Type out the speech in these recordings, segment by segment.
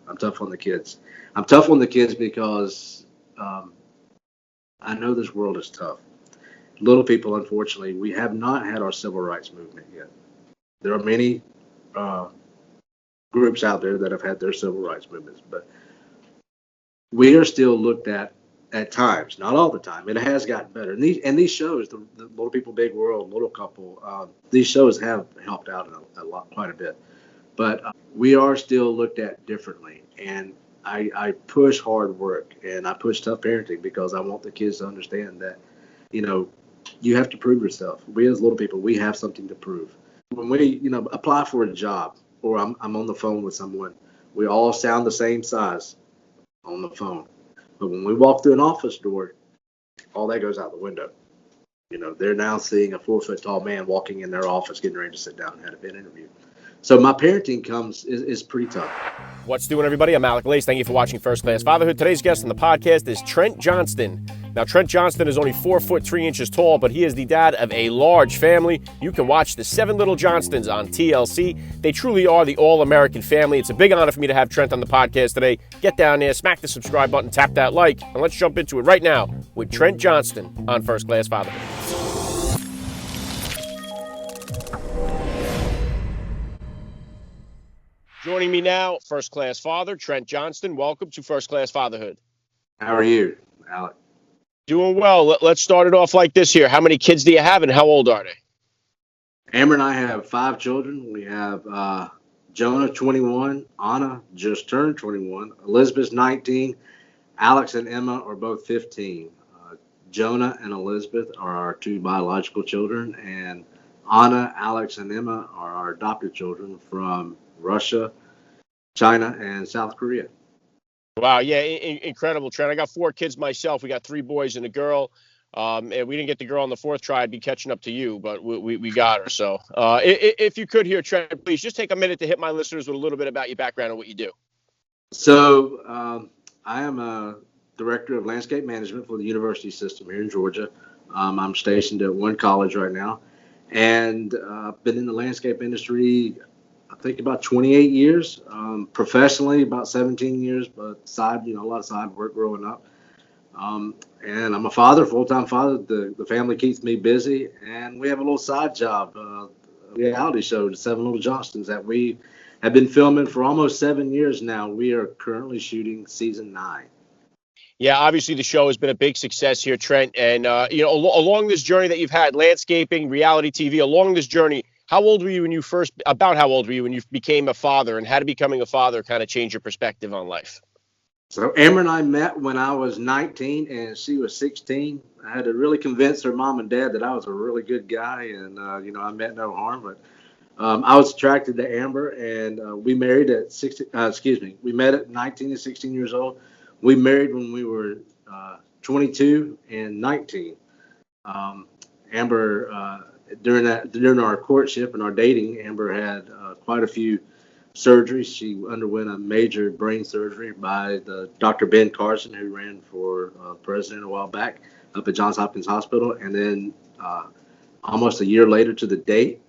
I'm tough on the kids. I'm tough on the kids because I know this world is tough. Little people, unfortunately, we have not had our civil rights movement yet. There are many uh, groups out there that have had their civil rights movements, but we are still looked at times, not all the time. It has gotten better. And these shows, the Little People, Big World, Little Couple, these shows have helped out a lot, quite a bit. But we are still looked at differently. And I push hard work and I push tough parenting because I want the kids to understand that, you know, you have to prove yourself. We as little people, we have something to prove. When we, apply for a job or I'm on the phone with someone, we all sound the same size on the phone. But when we walk through an office door, all that goes out the window. They're now seeing a 4 foot tall man walking in their office, getting ready to sit down and have an interview. So my parenting is pretty tough. What's doing, everybody? I'm Alec Lace. Thank you for watching First Class Fatherhood. Today's guest on the podcast is Trent Johnston. Now, Trent Johnston is only 4 foot 3 inches tall, but he is the dad of a large family. You can watch the 7 Little Johnstons on TLC. They truly are the all-American family. It's a big honor for me to have Trent on the podcast today. Get down there, smack the subscribe button, tap that like, and let's jump into it right now with Trent Johnston on First Class Fatherhood. Joining me now, First Class Father, Trent Johnston. Welcome to First Class Fatherhood. How are you, Alec? Doing well. Let's start it off like this here. How many kids do you have and how old are they? Amber and I have 5 children. We have Jonah, 21. Anna just turned 21. Elizabeth's 19. Alex and Emma are both 15. Jonah and Elizabeth are our 2 biological children. And Anna, Alex, and Emma are our adopted children from Russia, China, and South Korea. Wow, yeah, incredible, Trent. I got 4 kids myself. We got 3 boys and a girl. And we didn't get the girl on the 4th try. I'd be catching up to you, but we got her. So if you could here, Trent, please just take a minute to hit my listeners with a little bit about your background and what you do. So I am a director of landscape management for the university system here in Georgia. I'm stationed at one college right now, and I've been in the landscape industry I think about 28 years, professionally about 17 years, but a lot of side work growing up. And I'm a father, full-time father. The family keeps me busy, and we have a little side job, a reality show, the 7 Little Johnstons, that we have been filming for almost 7 years now. We are currently shooting season 9. Yeah, obviously the show has been a big success here, Trent. And, along this journey that you've had, landscaping, reality TV, along this journey, how old were you when you became a father, and how did becoming a father kind of change your perspective on life? So Amber and I met when I was 19 and she was 16. I had to really convince her mom and dad that I was a really good guy, and I meant no harm. But I was attracted to Amber, and we married at 16. We met at 19 and 16 years old. We married when we were 22 and 19. Amber, during our courtship and our dating, Amber had quite a few surgeries. She underwent a major brain surgery by the Dr. Ben Carson, who ran for president a while back up at Johns Hopkins Hospital. And then almost a year later to the date,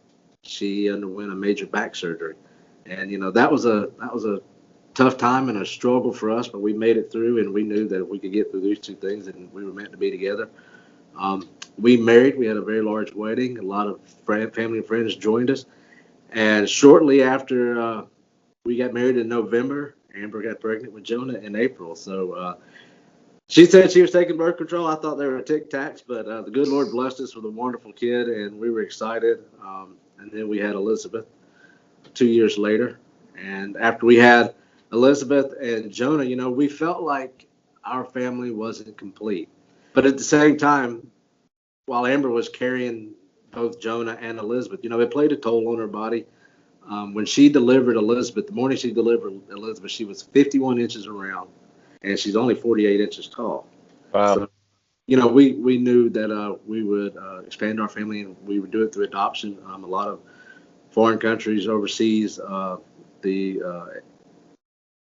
she underwent a major back surgery. And that was a tough time and a struggle for us, but we made it through, and we knew that if we could get through these 2 things, and we were meant to be together. We married. We had a very large wedding. A lot of family and friends joined us. And shortly after we got married in November, Amber got pregnant with Jonah in April. So she said she was taking birth control. I thought they were Tic Tacs, but the good Lord blessed us with a wonderful kid, and we were excited. And then we had Elizabeth 2 years later. And after we had Elizabeth and Jonah, we felt like our family wasn't complete. But at the same time, while Amber was carrying both Jonah and Elizabeth, it played a toll on her body. When she delivered Elizabeth, the morning she delivered Elizabeth, she was 51 inches around, and she's only 48 inches tall. Wow. So, we knew that we would expand our family, and we would do it through adoption. A lot of foreign countries overseas, the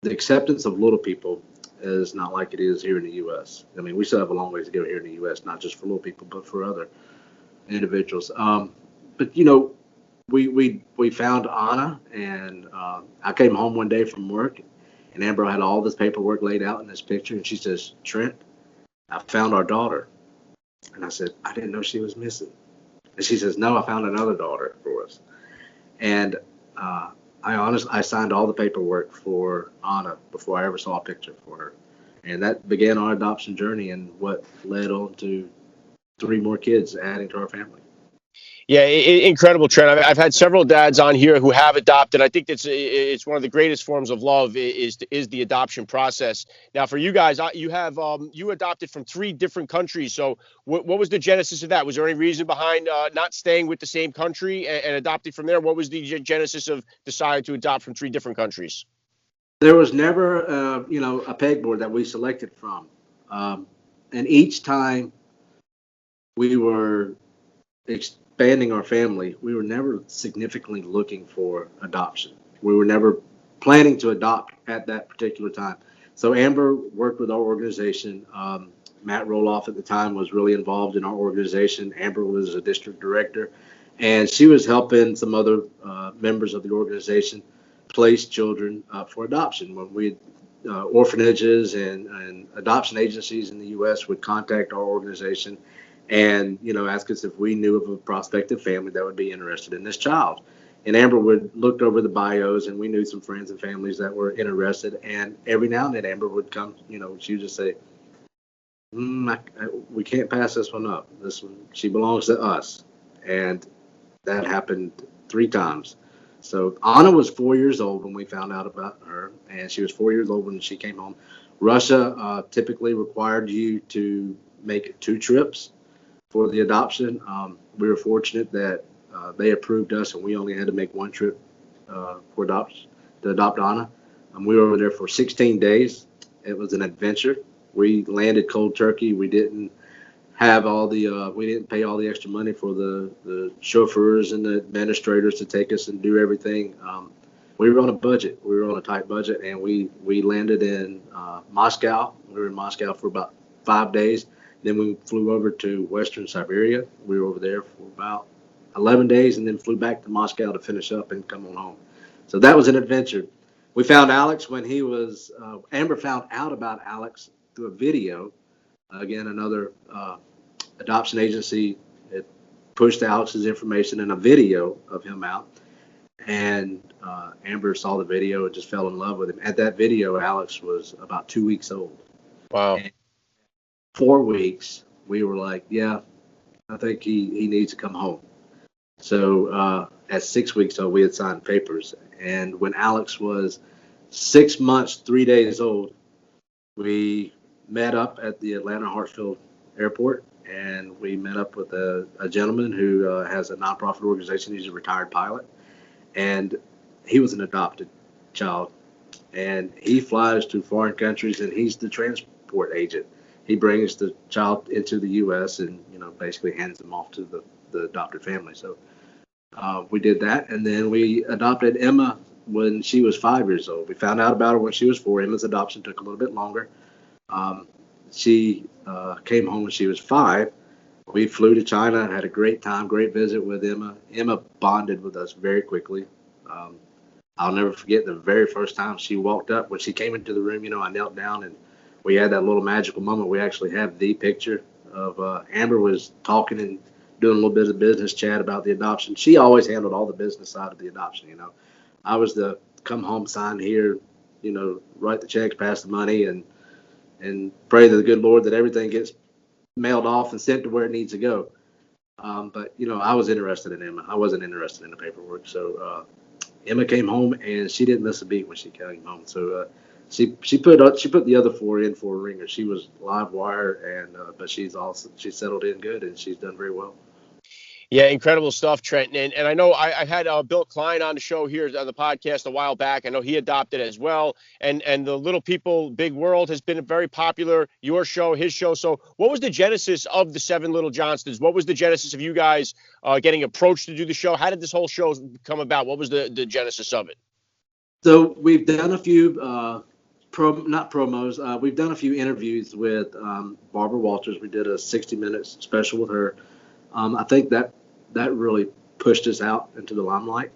acceptance of little people is not like it is here in the U.S. I mean, we still have a long ways to go here in the U.S., not just for little people, but for other individuals. But we found Anna, and I came home one day from work, And Amber had all this paperwork laid out in this picture, and she says, "Trent, I found our daughter." And I said, "I didn't know she was missing." And she says, "No, I found another daughter for us." And I signed all the paperwork for Anna before I ever saw a picture for her. And that began our adoption journey and what led on to 3 more kids adding to our family. Yeah, incredible, Trent. I've had several dads on here who have adopted. I think it's one of the greatest forms of love is the adoption process. Now, for you guys, you adopted from 3 different countries. So, what was the genesis of that? Was there any reason behind not staying with the same country and adopting from there? What was the genesis of deciding to adopt from 3 different countries? There was never, a pegboard that we selected from. And each time we were expanding our family, we were never significantly looking for adoption. We were never planning to adopt at that particular time. So Amber worked with our organization. Matt Roloff at the time was really involved in our organization. Amber was a district director, and she was helping some other members of the organization place children up for adoption. When orphanages and adoption agencies in the U.S. would contact our organization and ask us if we knew of a prospective family that would be interested in this child. And Amber would look over the bios, and we knew some friends and families that were interested. And every now and then Amber would come, she would just say, "We can't pass this one up. This one, she belongs to us." And that happened 3 times. So Anna was 4 years old when we found out about her, and she was 4 years old when she came home. Russia typically required you to make 2 trips for the adoption. We were fortunate that they approved us, and we only had to make 1 trip to adopt Anna. We were over there for 16 days. It was an adventure. We landed cold turkey. We didn't have we didn't pay all the extra money for the chauffeurs and the administrators to take us and do everything. We were on a budget. We were on a tight budget, and we landed in Moscow. We were in Moscow for about 5 days. Then we flew over to Western Siberia. We were over there for about 11 days and then flew back to Moscow to finish up and come on home. So that was an adventure. We found Alex when Amber found out about Alex through a video. Again, another adoption agency had pushed Alex's information and a video of him out. And Amber saw the video and just fell in love with him. At that video, Alex was about 2 weeks old. Wow. And 4 weeks, we were like, yeah, I think he needs to come home. So at 6 weeks old, we had signed papers. And when Alex was 6 months, 3 days old, we met up at the Atlanta Hartsfield Airport, and we met up with a gentleman who has a nonprofit organization. He's a retired pilot, and he was an adopted child. And he flies to foreign countries, and he's the transport agent. He brings the child into the U.S. and basically hands them off to the adopted family. So we did that, and then we adopted Emma when she was 5 years old. We found out about her when she was 4. Emma's adoption took a little bit longer. She came home when she was 5. We flew to China, had a great time, great visit with Emma. Emma bonded with us very quickly. I'll never forget the very first time she walked up. When she came into the room, I knelt down and we had that little magical moment. We actually have the picture of Amber was talking and doing a little bit of business chat about the adoption. She always handled all the business side of the adoption. I was the come home, sign here, write the checks, pass the money, and pray to the good Lord that everything gets mailed off and sent to where it needs to go. But I was interested in Emma. I wasn't interested in the paperwork. So Emma came home, and she didn't miss a beat when she came home. So she put the other 4 in for a ringer. She was live wire, but she's settled in good, and she's done very well. Yeah, incredible stuff, Trent. And I know I had Bill Klein on the show here on the podcast a while back. I know he adopted as well. And the Little People, Big World has been very popular, your show, his show. So what was the genesis of the 7 Little Johnstons? What was the genesis of you guys getting approached to do the show? How did this whole show come about? What was the genesis of it? So we've done a few not promos. We've done a few interviews with Barbara Walters. We did a 60 minutes special with her. I think that really pushed us out into the limelight.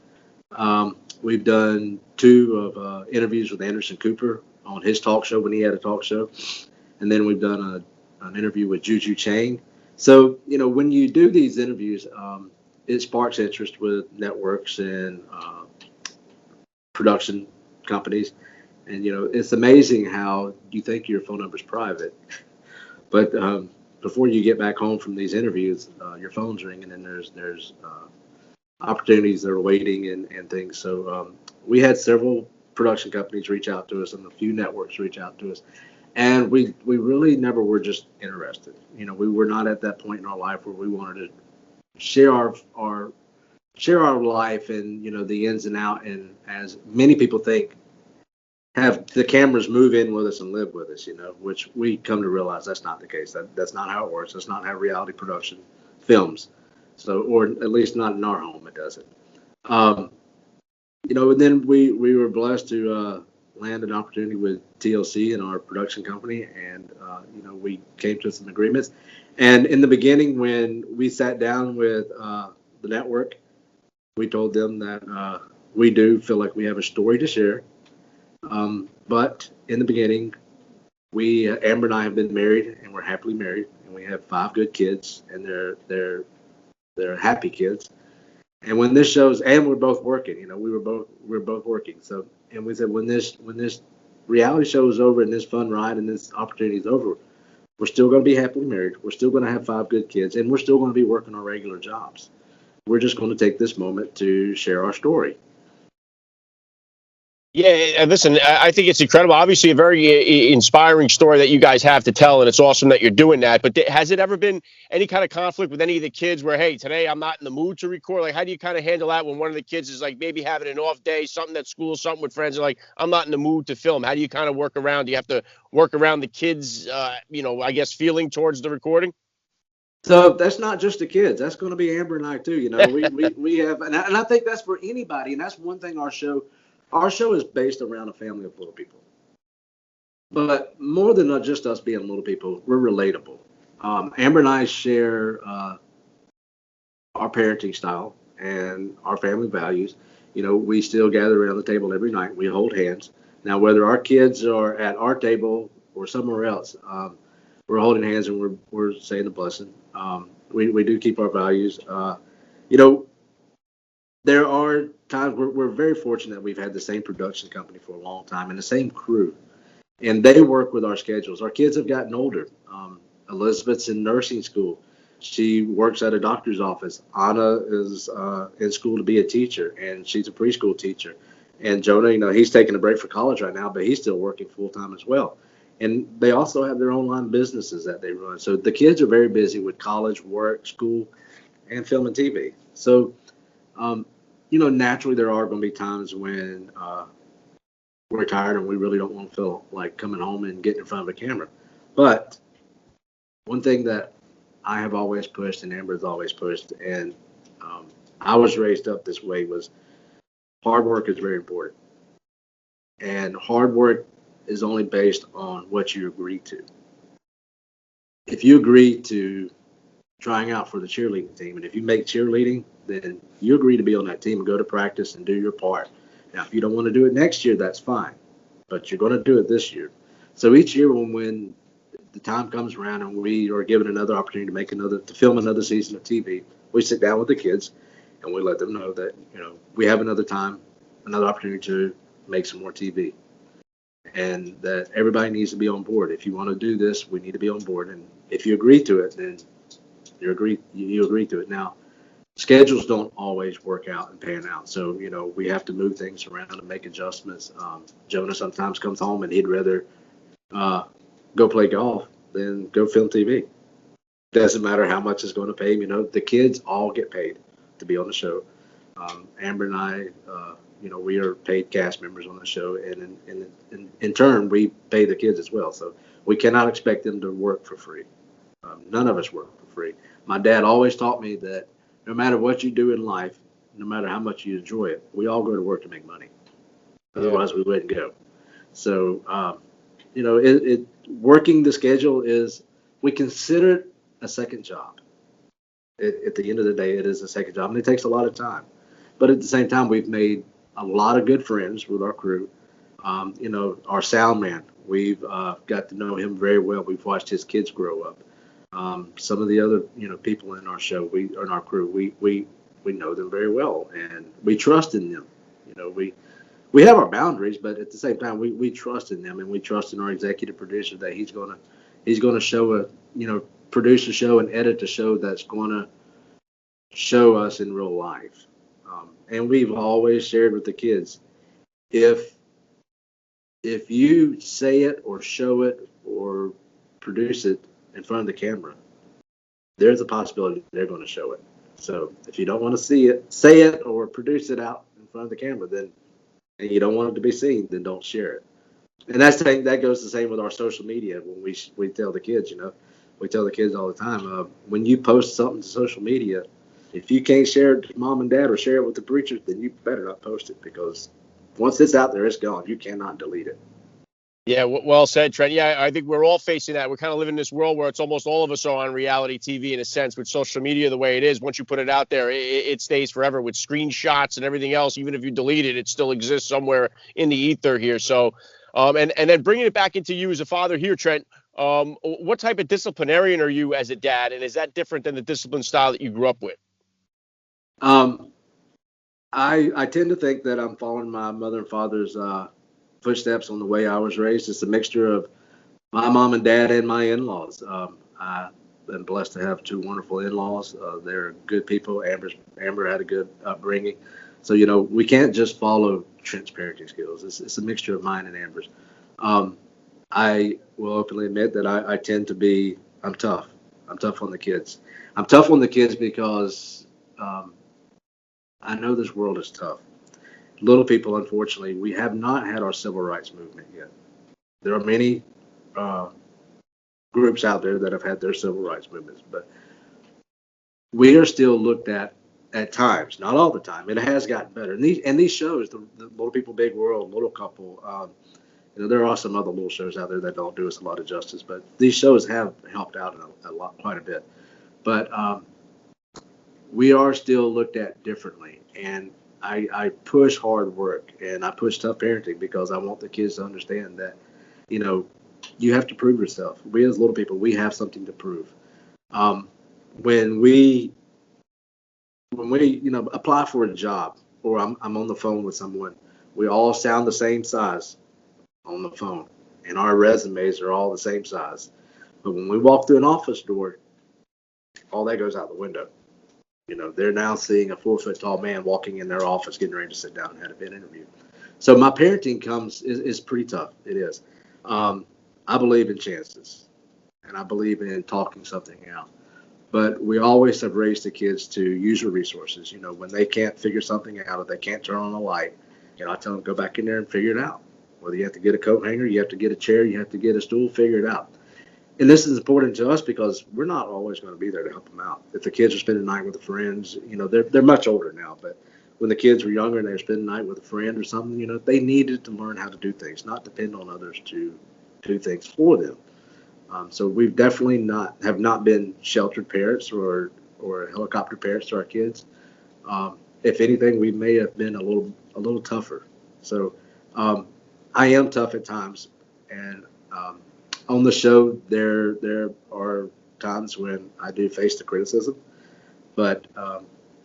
We've done 2 of interviews with Anderson Cooper on his talk show when he had a talk show. And then we've done an interview with Juju Chang. So, when you do these interviews, it sparks interest with networks and production companies. And, it's amazing how you think your phone number is private. But before you get back home from these interviews, your phone's ringing and there's opportunities that are waiting and things. So we had several production companies reach out to us and a few networks reach out to us. And we really never were just interested. We were not at that point in our life where we wanted to share our life and, the ins and out. And as many people think, have the cameras move in with us and live with us, which we come to realize that's not the case. That's not how it works. That's not how reality production films. So, or at least not in our home, it doesn't. And then we were blessed to land an opportunity with TLC and our production company, and we came to some agreements. And in the beginning, when we sat down with the network, we told them that we do feel like we have a story to share. But in the beginning, Amber and I have been married, and we're happily married, and we have 5 good kids, and they're happy kids. And when this shows, and we're both working, we're both working. So, and we said when this reality show is over and this fun ride and this opportunity is over, we're still going to be happily married. We're still going to have 5 good kids, and we're still going to be working our regular jobs. We're just going to take this moment to share our story. Yeah, listen, I think it's incredible. Obviously, a very inspiring story that you guys have to tell, and it's awesome that you're doing that. But has it ever been any kind of conflict with any of the kids where, hey, today I'm not in the mood to record? Like, how do you kind of handle that when one of the kids is like maybe having an off day, something at school, something with friends, and like, I'm not in the mood to film? How do you kind of work around? Do you have to work around the kids, I guess, feeling towards the recording? So that's not just the kids. That's going to be Amber and I too. We have, and I think that's for anybody. And that's one thing our show is based around a family of little people. But more than just us being little people, we're relatable. Amber and I share our parenting style and our family values. We still gather around the table every night. We hold hands. Now, whether our kids are at our table or somewhere else, we're holding hands and we're saying the blessing. We do keep our values. There are times we're very fortunate that we've had the same production company for a long time and the same crew, and they work with our schedules. Our kids have gotten older. Elizabeth's in nursing school. She works at a doctor's office. Anna is in school to be a teacher, and she's a preschool teacher. And Jonah, he's taking a break for college right now, but he's still working full time as well. And they also have their online businesses that they run. So the kids are very busy with college, work, school, and film and TV. So, naturally there are going to be times when we're tired and we really don't want to feel like coming home and getting in front of a camera. But one thing that I have always pushed and Amber has always pushed, and I was raised up this way, was hard work is very important. And hard work is only based on what you agree to. If you agree to trying out for the cheerleading team, and if you make cheerleading, then you agree to be on that team and go to practice and do your part. Now, if you don't want to do it next year, that's fine, but you're going to do it this year. So each year when the time comes around and we are given another opportunity to film another season of TV, we sit down with the kids and we let them know that, we have another opportunity to make some more TV. And that everybody needs to be on board. If you want to do this, we need to be on board. And if you agree to it, then you agree to it. Now, schedules don't always work out and pan out. So, we have to move things around and make adjustments. Jonah sometimes comes home and he'd rather go play golf than go film TV. Doesn't matter how much it's going to pay him. The kids all get paid to be on the show. Amber and I, we are paid cast members on the show, and in turn, we pay the kids as well. So we cannot expect them to work for free. None of us work for free. My dad always taught me that no matter what you do in life, no matter how much you enjoy it, we all go to work to make money. Otherwise, we wouldn't go. So, working the schedule we consider it a second job. At the end of the day, it is a second job, and it takes a lot of time. But at the same time, we've made a lot of good friends with our crew. Our sound man, we've got to know him very well. We've watched his kids grow up. Some of the other, people in our show, in our crew, we know them very well, and we trust in them. We have our boundaries, but at the same time, we trust in them, and we trust in our executive producer that he's gonna produce a show and edit a show that's gonna show us in real life. And we've always shared with the kids, if you say it or show it or produce it in front of the camera, there's a possibility they're going to show it. So if you don't want to see it, say it or produce it out in front of the camera, and you don't want it to be seen, then don't share it. And that goes the same with our social media. When we tell the kids, we tell the kids all the time, when you post something to social media, if you can't share it to mom and dad or share it with the preacher, then you better not post it, because once it's out there, it's gone. You cannot delete it. Yeah, well said, Trent. Yeah, I think we're all facing that. We're kind of living in this world where it's almost all of us are on reality TV in a sense, with social media the way it is. Once you put it out there, it stays forever with screenshots and everything else. Even if you delete it, it still exists somewhere in the ether here. So, and then bringing it back into you as a father here, Trent, what type of disciplinarian are you as a dad? And is that different than the discipline style that you grew up with? I tend to think that I'm following my mother and father's footsteps on the way I was raised. It's a mixture of my mom and dad and my in-laws. I've been blessed to have two wonderful in-laws. They're good people. Amber had a good upbringing. So, we can't just follow Trent's parenting skills. It's a mixture of mine and Amber's. I will openly admit that I tend to be, I'm tough. I'm tough on the kids. I'm tough on the kids because I know this world is tough. Little people, unfortunately, we have not had our civil rights movement yet. There are many groups out there that have had their civil rights movements, but we are still looked at times, not all the time. It has gotten better. And these shows, the Little People, Big World, Little Couple, there are some other little shows out there that don't do us a lot of justice, but these shows have helped out quite a bit. But we are still looked at differently, and I push hard work and I push tough parenting because I want the kids to understand that, you have to prove yourself. We as little people, we have something to prove. When we apply for a job, or I'm on the phone with someone, we all sound the same size on the phone, and our resumes are all the same size. But when we walk through an office door, all that goes out the window. They're now seeing a 4 foot tall man walking in their office, getting ready to sit down and have an interview. So my parenting is pretty tough. It is. I believe in chances, and I believe in talking something out. But we always have raised the kids to use your resources. When they can't figure something out, if they can't turn on a light, I tell them, go back in there and figure it out. Whether you have to get a coat hanger, you have to get a chair, you have to get a stool, figure it out. And this is important to us because we're not always going to be there to help them out. If the kids are spending the night with friends, they're much older now, but when the kids were younger and they were spending the night with a friend or something, they needed to learn how to do things, not depend on others to do things for them. So we've definitely have not been sheltered parents or helicopter parents to our kids. If anything, we may have been a little tougher. So I am tough at times, and on the show there are times when I do face the criticism, but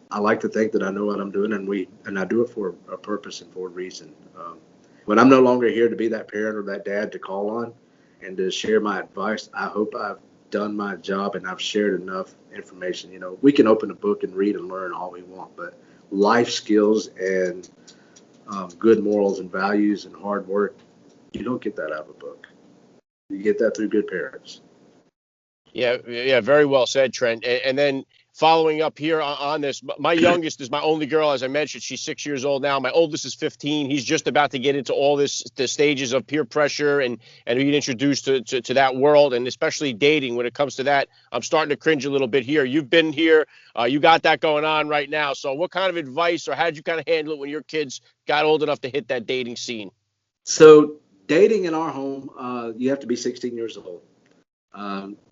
I like to think that I know what I'm doing, and I do it for a purpose and for a reason. When I'm no longer here to be that parent or that dad to call on and to share my advice, I hope I've done my job and I've shared enough information. We can open a book and read and learn all we want, but life skills and good morals and values and hard work, you don't get that out of a book. You get that through good parents. Yeah, very well said, Trent. And then following up here on this, my youngest is my only girl, as I mentioned. She's 6 years old now. My oldest is 15. He's just about to get into all the stages of peer pressure and being introduced to that world, and especially dating. When it comes to that, I'm starting to cringe a little bit here. You've been here. You got that going on right now. So what kind of advice, or how did you kind of handle it when your kids got old enough to hit that dating scene? So dating in our home, you have to be 16 years old.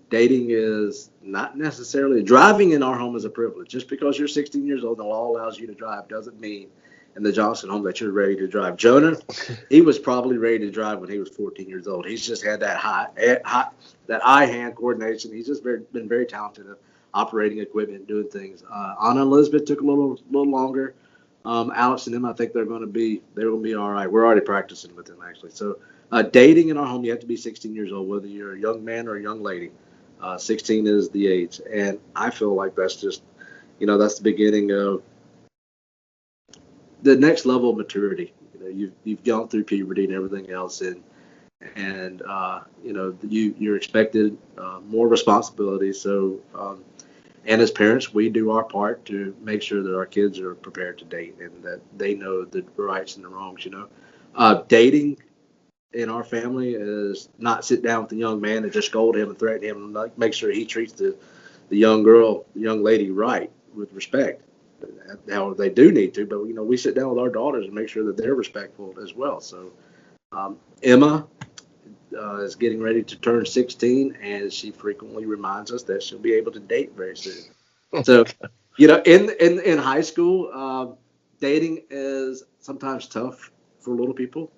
Dating is not necessarily, driving in our home is a privilege. Just because you're 16 years old and the law allows you to drive doesn't mean in the Johnston home that you're ready to drive. Jonah, he was probably ready to drive when he was 14 years old. He's just had that that eye-hand coordination. He's just been very talented at operating equipment and doing things. Anna and Elizabeth took a little longer. Alex and them, I think they're going to be all right. We're already practicing with them actually. So dating in our home, you have to be 16 years old, whether you're a young man or a young lady. 16 is the age, and I feel like that's just, that's the beginning of the next level of maturity. You've gone through puberty and everything else, and you're expected more responsibility. So, and as parents, we do our part to make sure that our kids are prepared to date and that they know the rights and the wrongs. Dating in our family is not sit down with the young man and just scold him and threaten him and make sure he treats the young girl, the young lady right with respect. Now they do need to, but we sit down with our daughters and make sure that they're respectful as well. So Emma is getting ready to turn 16, and she frequently reminds us that she'll be able to date very soon. So, in high school, dating is sometimes tough for little people.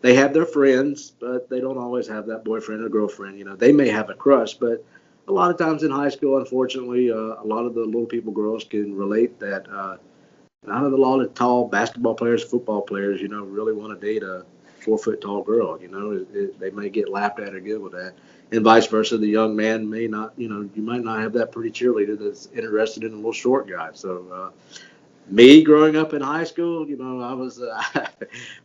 They have their friends, but they don't always have that boyfriend or girlfriend. They may have a crush, but a lot of times in high school, unfortunately, a lot of the little people, girls can relate that not a lot of tall basketball players, football players, really want to date a 4 foot tall girl. They may get laughed at or giggled at, and vice versa. The young man may not, you might not have that pretty cheerleader that's interested in a little short guy. So, me growing up in high school, I was, I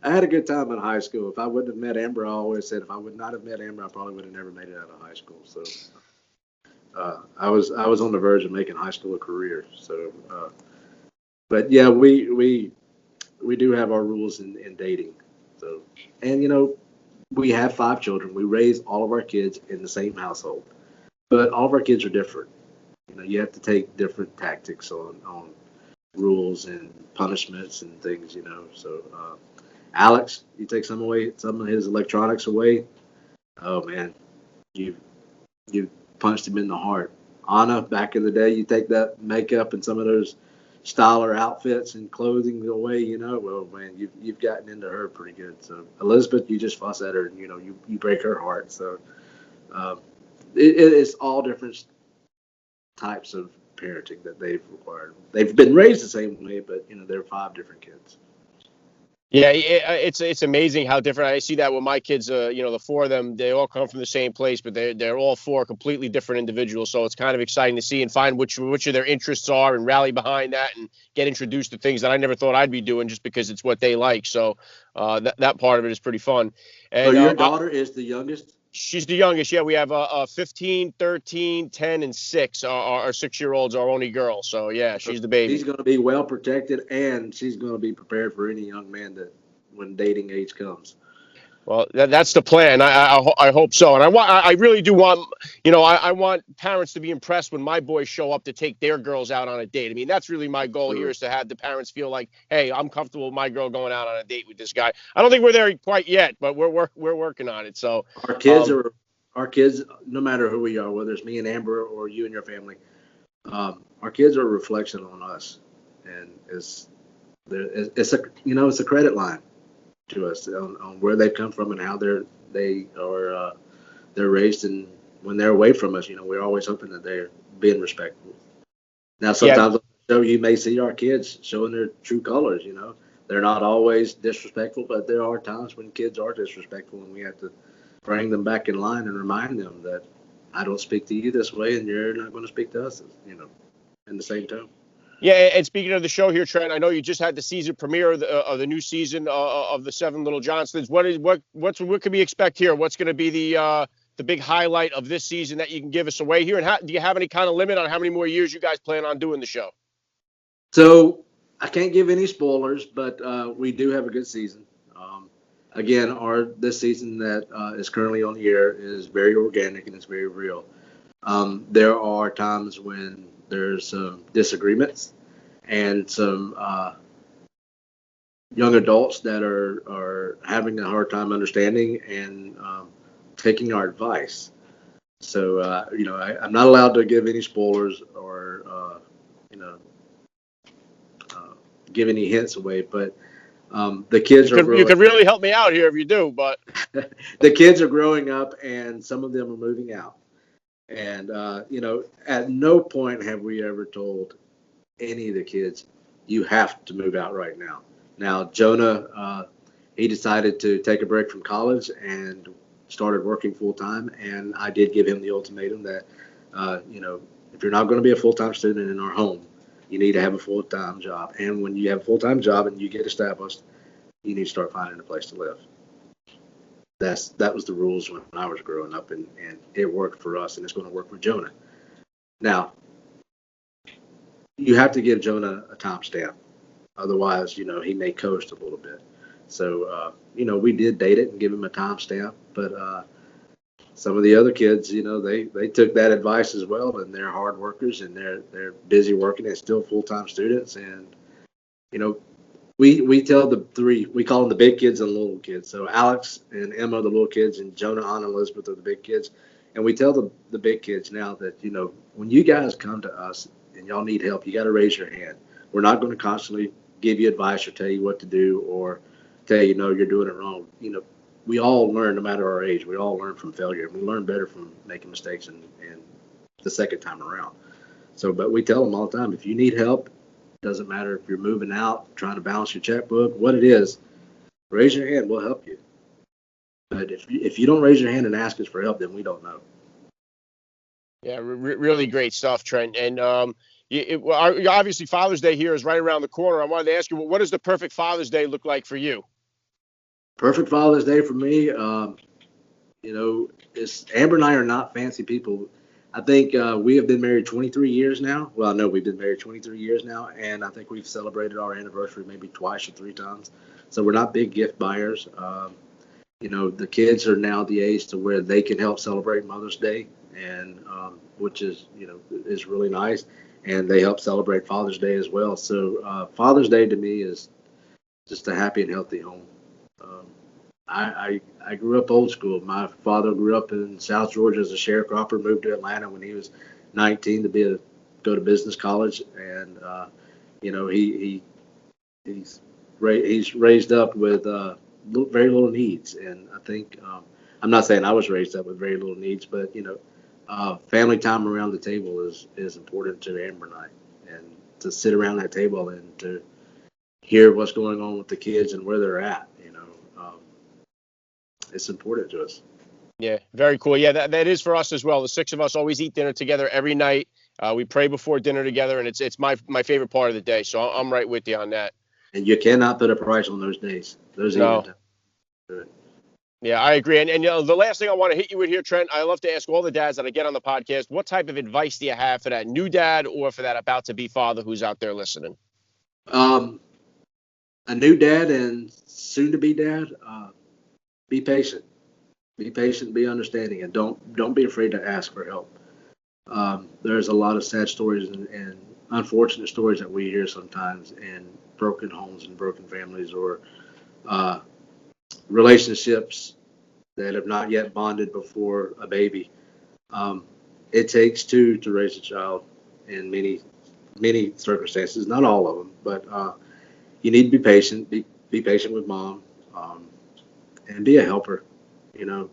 had a good time in high school. If I wouldn't have met Amber, I always said if I would not have met Amber, I probably would have never made it out of high school. So, I was on the verge of making high school a career. So, but yeah, we do have our rules in dating. So, and we have 5 children. We raise all of our kids in the same household, but all of our kids are different. You have to take different tactics on rules and punishments and things. So, Alex, you take some of his electronics away. Oh man, you punched him in the heart. Anna, back in the day, you take that makeup and some of those styler outfits and clothing away, well, man, you've gotten into her pretty good. So Elizabeth, you just fuss at her and, you break her heart. So it's all different types of parenting that they've required. They've been raised the same way, but, they're 5 different kids. Yeah, it's amazing how different. I see that with my kids. The 4 of them, they all come from the same place, but they're all 4 completely different individuals. So it's kind of exciting to see and find which of their interests are and rally behind that and get introduced to things that I never thought I'd be doing just because it's what they like. So that part of it is pretty fun. And so your daughter is the youngest? She's the youngest. Yeah, we have 15, 13, 10, and 6. Our 6-year-old's our only girl. So, yeah, she's the baby. She's going to be well protected, and she's going to be prepared for any young man that when dating age comes. Well, that's the plan. I hope so. And I really do want, I want parents to be impressed when my boys show up to take their girls out on a date. I mean, that's really my goal here is to have the parents feel like, hey, I'm comfortable with my girl going out on a date with this guy. I don't think we're there quite yet, but we're working on it. So our kids, no matter who we are, whether it's me and Amber or you and your family, our kids are a reflection on us, and it's a credit line to us on where they've come from and how they're raised, and when they're away from us, we're always hoping that they're being respectful. Now, sometimes on the show you may see our kids showing their true colors. They're not always disrespectful, but there are times when kids are disrespectful, and we have to bring them back in line and remind them that I don't speak to you this way, and you're not going to speak to us, in the same tone. Yeah, and speaking of the show here, Trent, I know you just had the season premiere of the new season of the 7 Little Johnstons. What can we expect here? What's going to be the big highlight of this season that you can give us away here? And do you have any kind of limit on how many more years you guys plan on doing the show? So I can't give any spoilers, but we do have a good season. Again, this season that is currently on the air is very organic and it's very real. There are times when there's some disagreements and some young adults that are having a hard time understanding and taking our advice. So, I'm not allowed to give any spoilers or, give any hints away, but the kids You are could you growing. could really help me out here if you do, but The kids are growing up, and some of them are moving out. And at no point have we ever told any of the kids, you have to move out right now. Now, Jonah, he decided to take a break from college and started working full time. And I did give him the ultimatum that, if you're not going to be a full time student in our home, you need to have a full time job. And when you have a full time job and you get established, you need to start finding a place to live. That was the rules when I was growing up, and it worked for us, and it's going to work for Jonah. Now, you have to give Jonah a timestamp. Otherwise, he may coast a little bit. So, we did date it and give him a timestamp. But some of the other kids, they took that advice as well, and they're hard workers, and they're busy working and still full-time students. And, we tell we call them the big kids and the little kids. So Alex and Emma are the little kids, and Jonah, Anna, and Elizabeth are the big kids. And we tell the big kids now that, when you guys come to us and y'all need help, you got to raise your hand. We're not going to constantly give you advice or tell you what to do or tell you, no, you're doing it wrong. We all learn, no matter our age. We all learn from failure. We learn better from making mistakes and the second time around. So, but we tell them all the time, if you need help, doesn't matter if you're moving out, trying to balance your checkbook, what it is, raise your hand. We'll help you. But if you don't raise your hand and ask us for help, then we don't know. yeah, really great stuff, Trent. And obviously Father's Day here is right around the corner. I wanted to ask you, what does the perfect Father's Day look like for you? Perfect Father's Day for me. It's Amber and I are not fancy people. I think we have been married 23 years now. Well, I know we've been married 23 years now, and I think we've celebrated our anniversary maybe twice or three times. So we're not big gift buyers. The kids are now the age to where they can help celebrate Mother's Day, and which is is really nice, and they help celebrate Father's Day as well. So Father's Day to me is just a happy and healthy home. Um, I grew up old school. My father grew up in South Georgia as a sharecropper, moved to Atlanta when he was 19 to go to business college, and he's raised up with very little needs, and I think I'm not saying I was raised up with very little needs, but family time around the table is important to Amber and I, and to sit around that table and to hear what's going on with the kids and where they're at. It's important to us. Yeah, very cool. Yeah, that is for us as well. The six of us always eat dinner together every night. We pray before dinner together, and it's my favorite part of the day. So I'm right with you on that. And you cannot put a price on those days. Those No. evening times. Yeah, I agree. And the last thing I want to hit you with here, Trent, I love to ask all the dads that I get on the podcast, what type of advice do you have for that new dad or for that about to be father who's out there listening? A new dad and soon to be dad, be patient. Be patient, be understanding, and don't be afraid to ask for help. There's a lot of sad stories and unfortunate stories that we hear sometimes in broken homes and broken families, or uh, relationships that have not yet bonded before a baby. Um, it takes two to raise a child in many circumstances, not all of them, but you need to be patient. Be patient with mom, and be a helper. You know,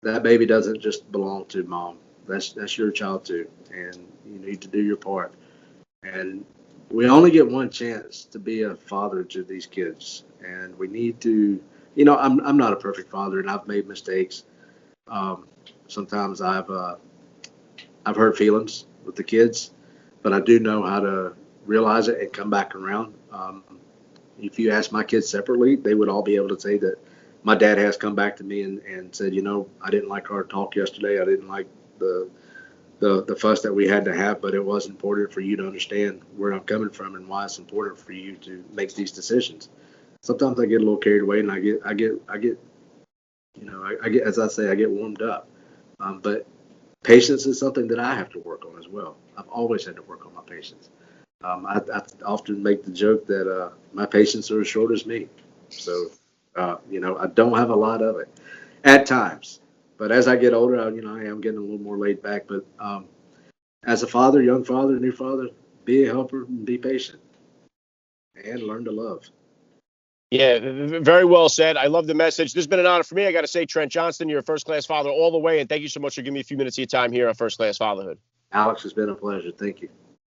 that baby doesn't just belong to mom. That's your child too, and you need to do your part. And we only get one chance to be a father to these kids, and we need to. I'm not a perfect father, and I've made mistakes. Um, Sometimes I've hurt feelings with the kids, but I do know how to realize it and come back around. If you ask my kids separately, they would all be able to say that my dad has come back to me and said, I didn't like our talk yesterday. I didn't like the fuss that we had to have, but it was important for you to understand where I'm coming from and why it's important for you to make these decisions. Sometimes I get a little carried away, and I get, as I say, I get warmed up. But patience is something that I have to work on as well. I've always had to work on my patience. I often make the joke that my patience are as short as me. So, I don't have a lot of it at times. But as I get older, I am getting a little more laid back. But as a father, young father, new father, be a helper and be patient. and learn to love. Yeah, very well said. I love the message. This has been an honor for me. I got to say, Trent Johnston, you're a first-class father all the way, and thank you so much for giving me a few minutes of your time here on First Class Fatherhood. Alex, it's been a pleasure. Thank you.